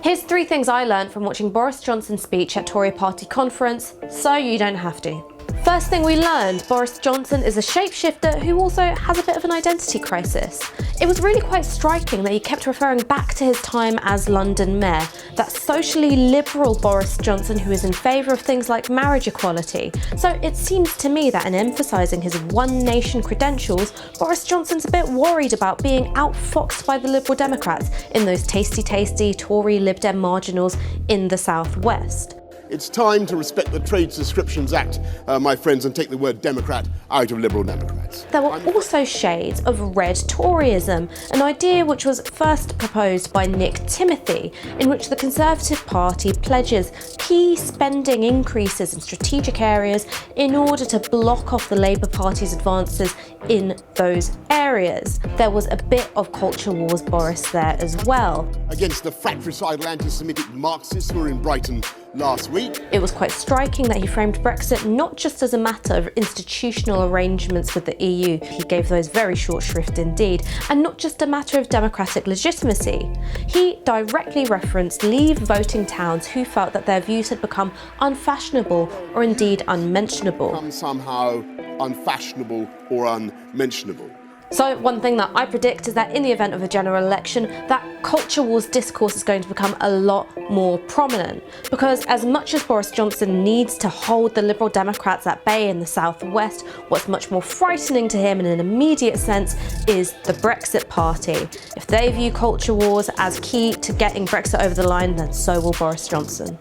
Here's 3 things I learned from watching Boris Johnson's speech at Tory party conference, so you don't have to. First thing we learned, Boris Johnson is a shapeshifter who also has a bit of an identity crisis. It was really quite striking that he kept referring back to his time as London Mayor, that socially liberal Boris Johnson who is in favour of things like marriage equality. So it seems to me that in emphasising his one nation credentials, Boris Johnson's a bit worried about being outfoxed by the Liberal Democrats in those tasty Tory Lib Dem marginals in the South West. It's time to respect the Trade Subscriptions Act, my friends, and take the word Democrat out of Liberal Democrats. There were also shades of red Toryism, an idea which was first proposed by Nick Timothy, in which the Conservative Party pledges key spending increases in strategic areas in order to block off the Labour Party's advances in those areas. There was a bit of culture wars Boris there as well. Against the fratricidal anti-Semitic Marxists who were in Brighton last week. It was quite striking that he framed Brexit not just as a matter of institutional arrangements with the EU, he gave those very short shrift indeed, and not just a matter of democratic legitimacy. He directly referenced Leave voting towns who felt that their views had become unfashionable or indeed unmentionable. Somehow unfashionable or unmentionable. So one thing that I predict is that in the event of a general election, that culture wars discourse is going to become a lot more prominent. Because as much as Boris Johnson needs to hold the Liberal Democrats at bay in the South West, what's much more frightening to him in an immediate sense is the Brexit Party. If they view culture wars as key to getting Brexit over the line, then so will Boris Johnson.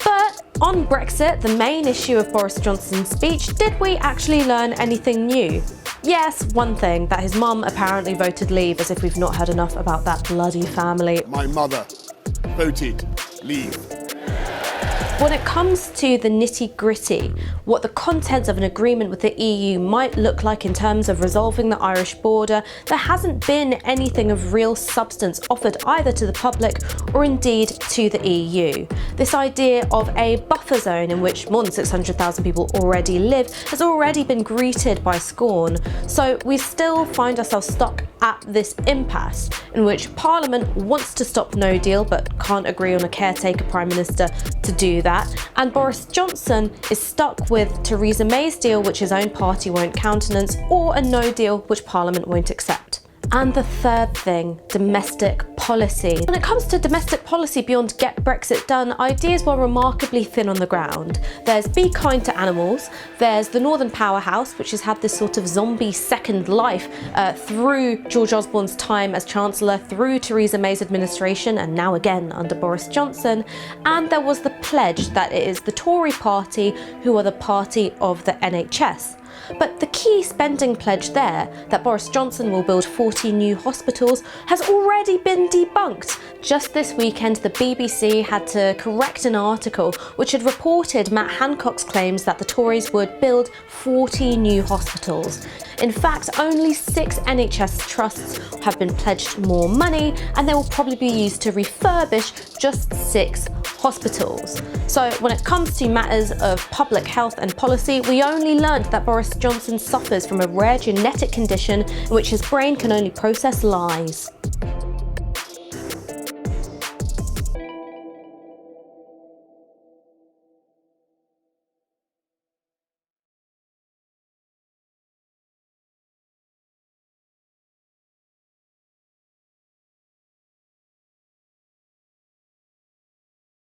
But on Brexit, the main issue of Boris Johnson's speech, did we actually learn anything new? Yes, one thing, that his mum apparently voted Leave, as if we've not heard enough about that bloody family. My mother voted Leave. When it comes to the nitty-gritty, what the contents of an agreement with the EU might look like in terms of resolving the Irish border, there hasn't been anything of real substance offered either to the public or indeed to the EU. This idea of a buffer zone in which more than 600,000 people already live has already been greeted by scorn. So we still find ourselves stuck at this impasse in which Parliament wants to stop no deal but can't agree on a caretaker Prime Minister to do that, and Boris Johnson is stuck with Theresa May's deal which his own party won't countenance, or a no deal which Parliament won't accept. And the third thing, domestic policy. When it comes to domestic policy beyond get Brexit done, ideas were remarkably thin on the ground. There's be kind to animals, there's the Northern Powerhouse, which has had this sort of zombie second life through George Osborne's time as Chancellor, through Theresa May's administration, and now again under Boris Johnson. And there was the pledge that it is the Tory party who are the party of the NHS. But the key spending pledge there, that Boris Johnson will build 40 new hospitals, has already been debunked. Just this weekend, the BBC had to correct an article which had reported Matt Hancock's claims that the Tories would build 40 new hospitals. In fact, only 6 NHS trusts have been pledged more money, and they will probably be used to refurbish just 6 hospitals. So when it comes to matters of public health and policy, we only learned that Boris Johnson suffers from a rare genetic condition in which his brain can only process lies.